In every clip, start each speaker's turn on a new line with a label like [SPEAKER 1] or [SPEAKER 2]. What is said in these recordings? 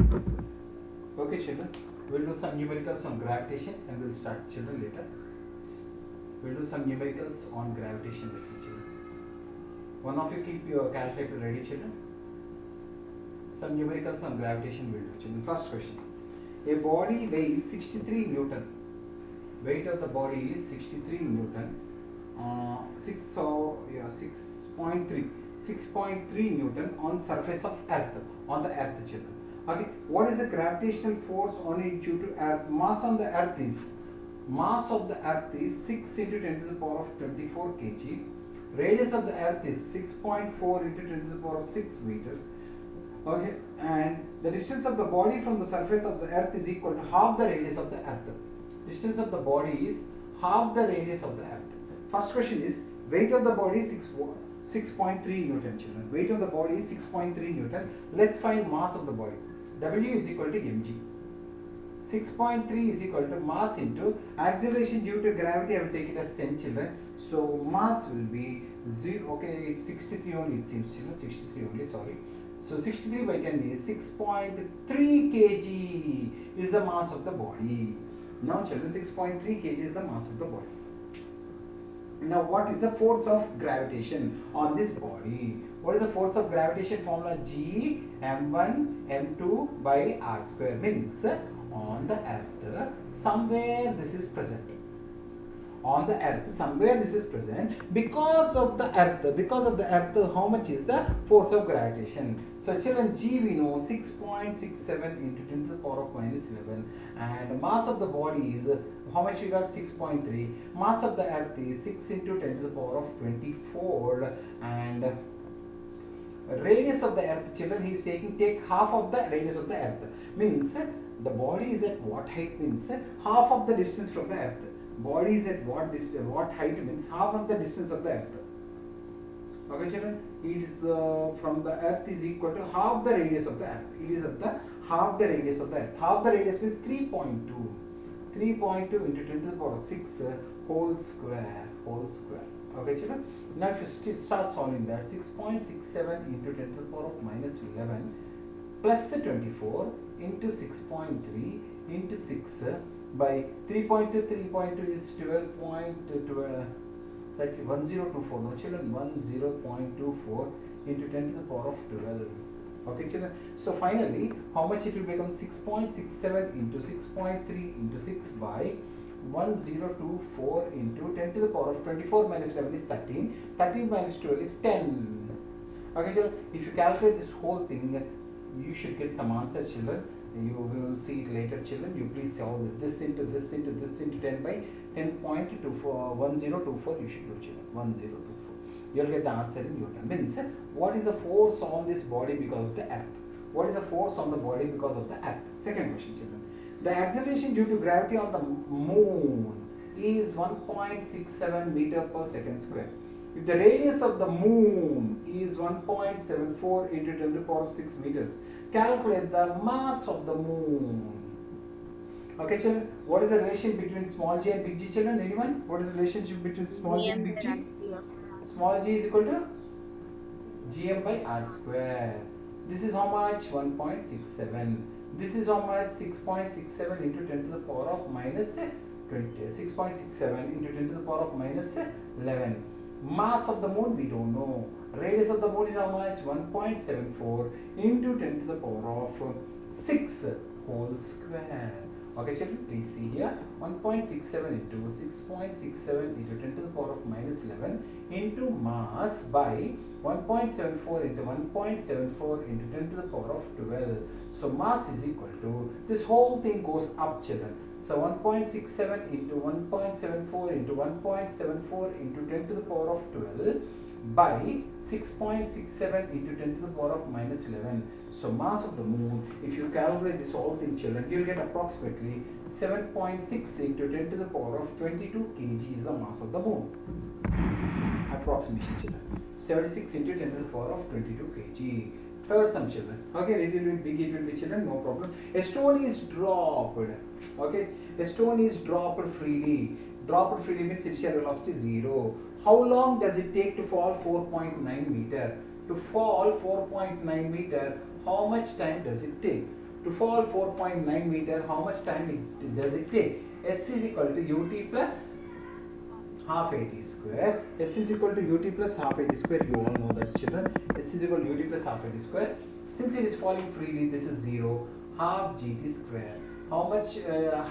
[SPEAKER 1] Okay children, we'll do some numericals on gravitation and we'll start children later. We'll do some numericals on gravitation children. One of you keep your calculator ready children. Some numericals on gravitation we'll do children. First question. A body weighs 63 Newton. Weight of the body is 63 Newton. 6.3 Newton on surface of earth, on the earth children. Okay, what is the gravitational force on it due to earth? Mass on the earth is, mass of the earth is 6 into 10 to the power of 24 kg. Radius of the earth is 6.4 into 10 to the power of 6 meters. Okay, and the distance of the body from the surface of the earth is equal to half the radius of the earth. Distance of the body is half the radius of the earth. First question is, weight of the body is 6.3 Newton children. Weight of the body is 6.3 Newton. Let's find mass of the body. W is equal to mg. 6.3 is equal to mass into acceleration due to gravity. I will take it as 10 children. So mass will be 0. Okay, it's 63 only, it seems children. 63 only, sorry. So 63 by 10 is 6.3 kg is the mass of the body. Now children, 6.3 kg is the mass of the body. Now what is the force of gravitation on this body? What is the force of gravitation formula? G m1 m2 by r square, means on the earth somewhere this is present. On the earth somewhere this is present because of the earth. Because of the earth, how much is the force of gravitation? So children, G we know 6.67 into 10 to the power of minus 11, and mass of the body is, how much we got? 6.3. Mass of the earth is 6 into 10 to the power of 24, and radius of the earth, children, he is take half of the radius of the earth, means the body is at what height, means half of the distance from the earth. Body is at what distance, what height, means half of the distance of the earth. Okay children, it is from the earth is equal to half the radius of the earth. It is at the half the radius of the earth. Half the radius means 3.2. 3.2 into 10 to the power of 6 whole square. Okay children, now if you start solving that, 6.67 into 10 to the power of minus 11 plus 24 into 6.3 into 6 by 3.2 is 12.12, that 1024. No children, 10.24 into 10 to the power of 12. Okay children, so finally how much it will become? 6.67 into 6.3 into 6 by 1024 into 10 to the power of 24 minus 11 is 13. 13 minus 12 is 10. Okay children, if you calculate this whole thing, you should get some answers children. You will see it later children. You please solve this into this into this into 10 by 10.24, 1024 you should do children. 1024. You will get the answer in Newton. Means what is the force on this body because of the earth? What is the force on the body because of the earth? Second question children. The acceleration due to gravity on the moon is 1.67 meter per second square. If the radius of the moon is 1.74 into 10 to the power of 6 meters, calculate the mass of the moon. Okay children, what is the relation between small g and big G children? Anyone? What is the relationship between small g and big G? Small g is equal to gm by r square. This is how much? 1.67. This is how much? 6.67 into 10 to the power of minus 20. 6.67 into 10 to the power of minus 11. Mass of the moon we don't know. Radius of the moon is how much? 1.74 into 10 to the power of 6 whole square. Okay children, please see here, 1.67 into 6.67 into 10 to the power of minus 11 into mass by 1.74 into 1.74 into 10 to the power of 12. So mass is equal to, this whole thing goes up children. So 1.67 into 1.74 into 1.74 into 10 to the power of 12 by 6.67 into 10 to the power of minus 11. So mass of the moon, if you calculate this whole thing children, you will get approximately 7.6 into 10 to the power of 22 kg is the mass of the moon. Approximation children. 76 into 10 to the power of 22 kg. Third sum children. Okay, it will be big, it will be children, no problem. A stone is dropped. Okay, a stone is dropped freely. Dropped freely means initial velocity 0. How long does it take to fall 4.9 meter? To fall 4.9 meter, how much time does it take? To fall 4.9 meter, how much time does it take? S is equal to ut plus half at square. S is equal to ut plus half at square. You all know that, children. S is equal to ut plus half at square. Since it is falling freely, this is 0. Half gt square. How much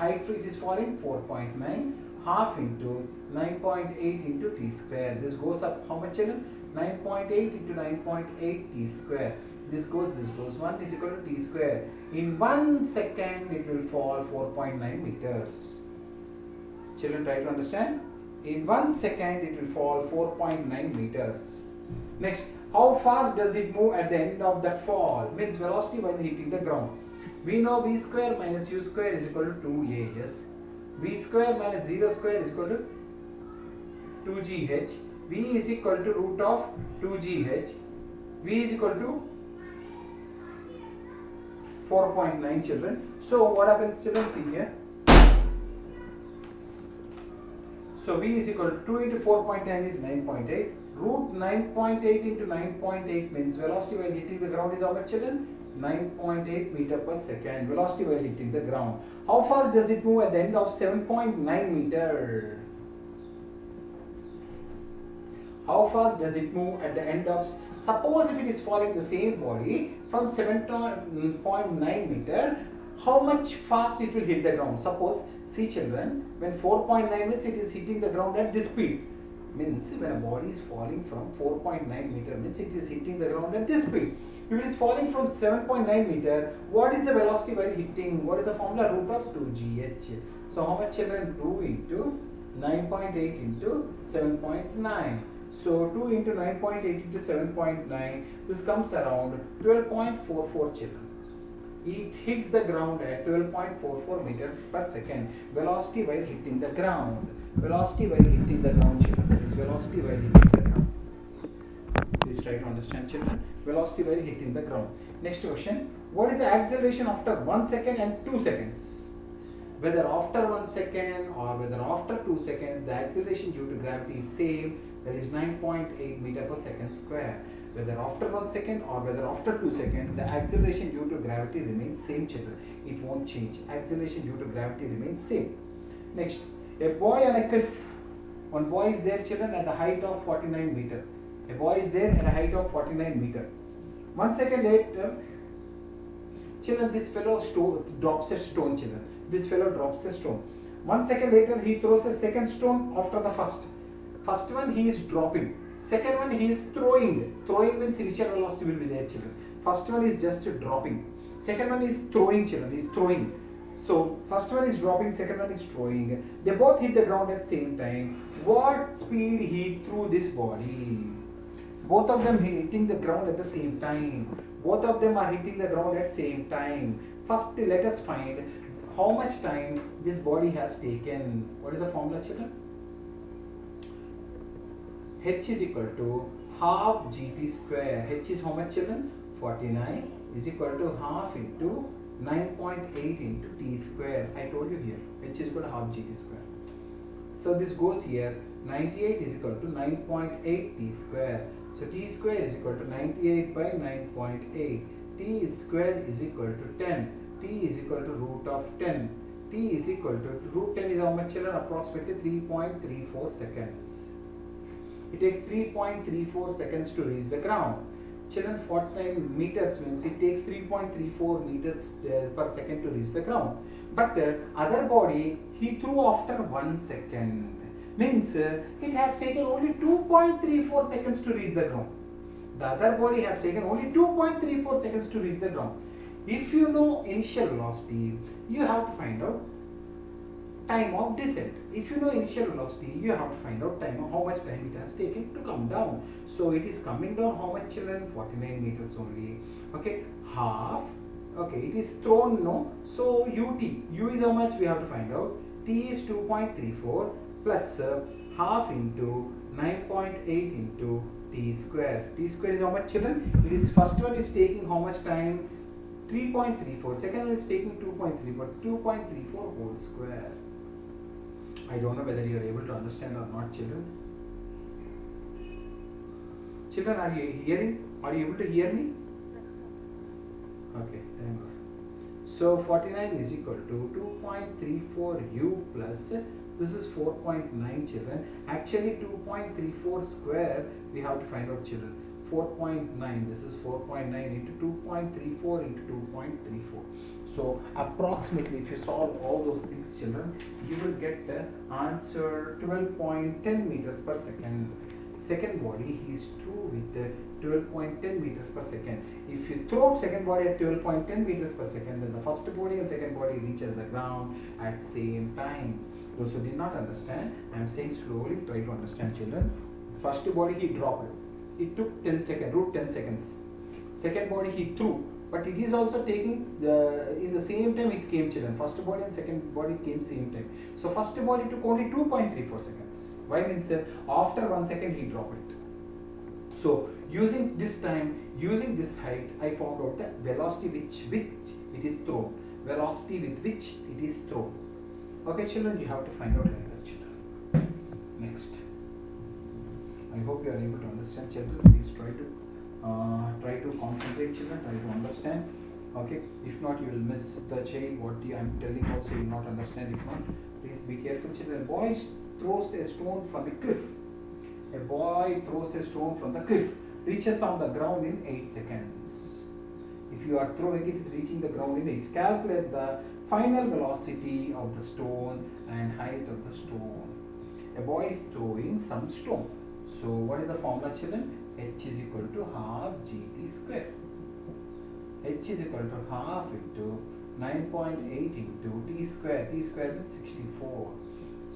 [SPEAKER 1] height it is falling? 4.9. Half into 9.8 into t square. This goes up how much, children? 9.8 into 9.8 t square. This goes. 1 is equal to t square. In 1 second, it will fall 4.9 meters. Children, try to understand. In 1 second, it will fall 4.9 meters. Next, how fast does it move at the end of that fall? Means velocity while hitting the ground. We know v square minus u square is equal to 2as. V square minus 0 square is equal to 2gh. V is equal to root of 2gh. V is equal to 4.9, children. So what happens, children? See here. So V is equal to 2 into 4.9 is 9.8. Root 9.8 into 9.8 means velocity while hitting the ground is how much, children? 9.8 meter per second. Velocity while hitting the ground. How fast does it move at the end of 7.9 meter? How fast does it move at the end of, suppose if it is falling the same body from 7.9 meter, how much fast it will hit the ground? Suppose, see children, when 4.9 means it is hitting the ground at this speed. Means when a body is falling from 4.9 meter means it is hitting the ground at this speed. If it is falling from 7.9 meter, what is the velocity while hitting? What is the formula? Root of 2gh. So how much, children? 2 into 9.8 into 7.9. So 2 into 9.8 into 7.9, this comes around 12.44, children. It hits the ground at 12.44 meters per second. Velocity while hitting the ground. Velocity while hitting the ground, children. That is velocity while hitting the ground. Please try to understand, children. Velocity while hitting the ground. Next question. What is the acceleration after 1 second and 2 seconds? Whether after 1 second or whether after 2 seconds, the acceleration due to gravity is same. That is 9.8 meter per second square. Whether after 1 second or whether after 2 seconds, the acceleration due to gravity remains same, children. It won't change. Acceleration due to gravity remains same. Next, a boy on a cliff. One boy is there, children, at the height of 49 meter. A boy is there at a height of 49 meter. 1 second later, children, this fellow drops a stone, children. This fellow drops a stone. 1 second later, he throws a second stone after the first. First one he is dropping. Second one he is throwing. Throwing means initial velocity will be there, children. First one is just dropping. Second one is throwing, children. He is throwing. So first one is dropping, second one is throwing. They both hit the ground at the same time. What speed he threw this body? Both of them hitting the ground at the same time. Both of them are hitting the ground at the same time. First, let us find how much time this body has taken. What is the formula, children? H is equal to half gt square. H is how much, children? 49 is equal to half into 9.8 into t square. I told you here. H is equal to half gt square. So this goes here. 98 is equal to 9.8 t square. So t square is equal to 98 by 9.8. T square is equal to 10. T is equal to root of 10. T is equal to root 10 is how much, children? Approximately 3.34 seconds. It takes 3.34 seconds to reach the ground. Children, 49 meters means it takes 3.34 meters per second to reach the ground. But other body he threw after 1 second. Means it has taken only 2.34 seconds to reach the ground. The other body has taken only 2.34 seconds to reach the ground. If you know initial velocity, you have to find out time of descent. If you know initial velocity, you have to find out time of how much time it has taken to come down. So it is coming down how much, children? 49 meters only. Okay, half. Okay, it is thrown, no? So ut. U is how much? We have to find out. T is 2.34 plus half into 9.8 into t square. T square is how much, children? It is first one is taking how much time? 3.34. Second one is taking 2.34. 2.34 whole square. I don't know whether you are able to understand or not, children. Children, are you hearing? Are you able to hear me?
[SPEAKER 2] Yes, sir.
[SPEAKER 1] Okay, thank God. So 49 is equal to 2.34 u plus, this is 4.9 children. Actually 2.34 square we have to find out children. 4.9, this is 4.9 into 2.34 into 2.34. So approximately if you solve all those things children, you will get the answer 12.10 meters per second. Second body he is through with 12.10 meters per second. If you throw second body at 12.10 meters per second, then the first body and second body reaches the ground at same time. Those who did not understand, I am saying slowly, try to understand children. First body he dropped, it took 10 seconds, root 10 seconds. Second body he threw, but it is also taking in the same time it came children. First body and second body came same time. So first body took only 2.34 seconds. Why means after 1 second he dropped it. So using this time, using this height, I found out the velocity which it is thrown. Velocity with which it is thrown. Okay children, you have to find out like that children. Next. I hope you are able to understand children. Please try to concentrate children, try to understand. Okay, if not you will miss the chain. What I am telling also you will not understand. If not, please be careful children. A boy throws a stone from the cliff. A boy throws a stone from the cliff, reaches on the ground in 8 seconds. If you are throwing it, it is reaching the ground in 8 seconds. Calculate the final velocity of the stone and height of the stone. A boy is throwing some stone. So what is the formula children? H is equal to half gt square. H is equal to half into 9.8 into t square. T square means 64.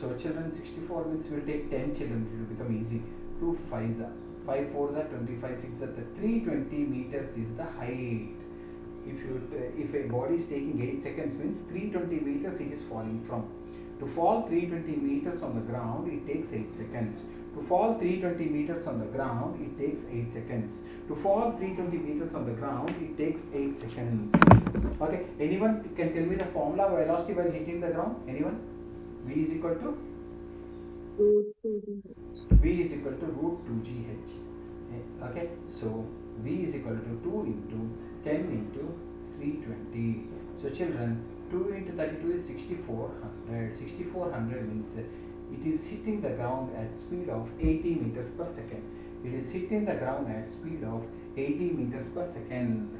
[SPEAKER 1] So children, 64 means we will take 10 children, it will become easy. 2 5s are 5 4s are 25, 6 are 320 meters is the height. If a body is taking 8 seconds means 320 meters it is falling from. To fall 320 meters on the ground it takes 8 seconds. To fall 320 meters on the ground it takes 8 seconds. To fall 320 meters on the ground it takes 8 seconds. Okay, anyone can tell me the formula of velocity while hitting the ground? Anyone? V is equal to root 2gh. Okay, so V is equal to 2 into 10 into 320. So children, 2 into 32 is 6400. 6400 means it is hitting the ground at speed of 80 meters per second. It is hitting the ground at speed of 80 meters per second.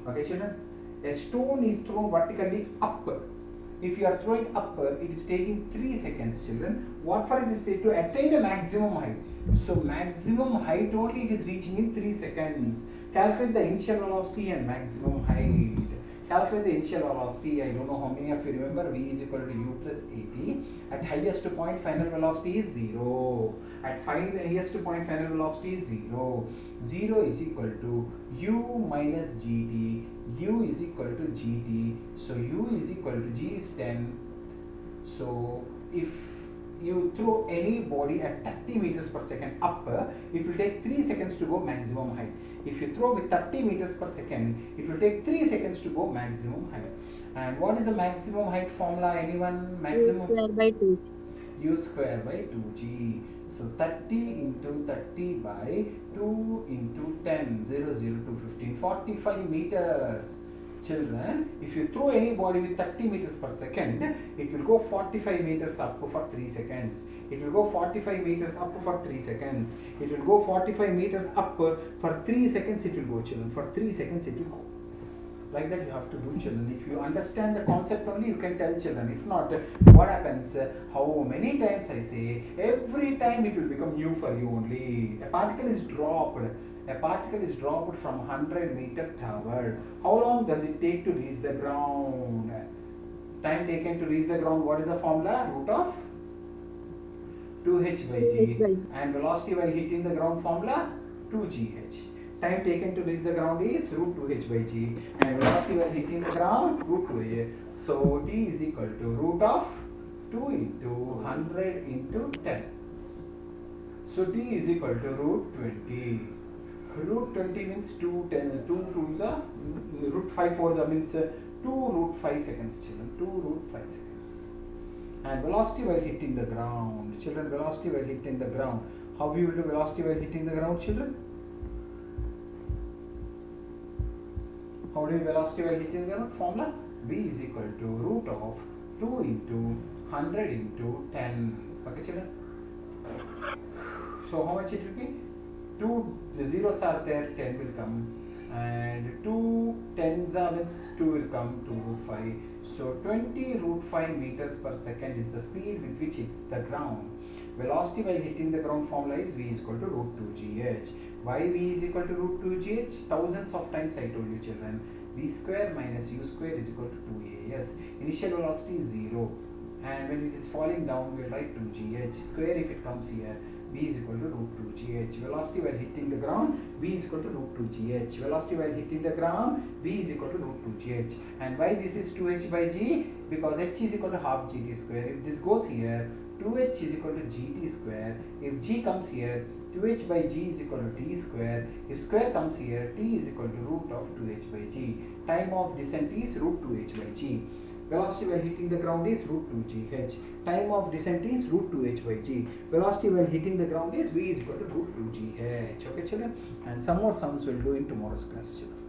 [SPEAKER 1] Okay children, a stone is thrown vertically up. If you are throwing upward, it is taking 3 seconds children. What for it is to attain the maximum height. So maximum height only it is reaching in 3 seconds. Calculate the initial velocity and maximum height. Calculate the initial velocity. I don't know how many of you remember. V is equal to u plus 80. At highest point final velocity is 0. At highest point final velocity is 0. 0 is equal to u minus gt. U is equal to gt. So u is equal to g is 10. So if you throw any body at 30 meters per second up, it will take 3 seconds to go maximum height. If you throw with 30 meters per second, it will take 3 seconds to go maximum height. And what is the maximum height formula? Anyone? Maximum?
[SPEAKER 2] U square by 2.
[SPEAKER 1] U square by 2g. So 30 into 30 by 2 into 10, 0, 0 to 15, 45 meters. Children, if you throw any body with 30 meters per second, it will go 45 meters up for 3 seconds. It will go 45 meters up for 3 seconds. It will go 45 meters up for 3 seconds it will go children. For 3 seconds it will go. Like that you have to do children. If you understand the concept only you can tell children. If not, what happens? How many times I say, every time it will become new for you only. A particle is dropped. A particle is dropped from 100 meter tower. How long does it take to reach the ground? Time taken to reach the ground, what is the formula? Root of 2h by g. And velocity while hitting the ground formula? 2gh. Time taken to reach the ground is root 2h by g. And velocity while hitting the ground? Root 2h. So t is equal to root of 2 into 100 into 10. So t is equal to root 20. Root 20 means 2 2s are root 5 4s means 2 root 5 seconds children. 2 root 5 seconds. And velocity while hitting the ground. Children, velocity while hitting the ground. How we will do velocity while hitting the ground children? How do we velocity while hitting the ground? Formula? v is equal to root of 2 into 100 into 10. Okay children? So how much it will be? 2 zeros are there, 10 will come, and 2 tens are means 2 will come, 2 root 5. So 20 root 5 meters per second is the speed with which hits the ground. Velocity while hitting the ground formula is v is equal to root 2 gh. Why v is equal to root 2 gh? Thousands of times I told you children. V square minus u square is equal to 2as. Initial velocity is 0, and when it is falling down we will write 2 gh square. If it comes here, v is equal to root 2 gh. Velocity while hitting the ground, v is equal to root 2 gh. Velocity while hitting the ground, v is equal to root 2 gh. And why this is 2h by g? Because h is equal to half gt square. If this goes here, 2h is equal to gt square. If g comes here, 2h by g is equal to t square. If square comes here, t is equal to root of 2h by g. Time of descent is root 2h by g. Velocity while hitting the ground is root 2 gh. Time of descent is root 2h by g. Velocity while hitting the ground is v is equal to root 2 gh. Okay children? And some more sums we'll do in tomorrow's class children.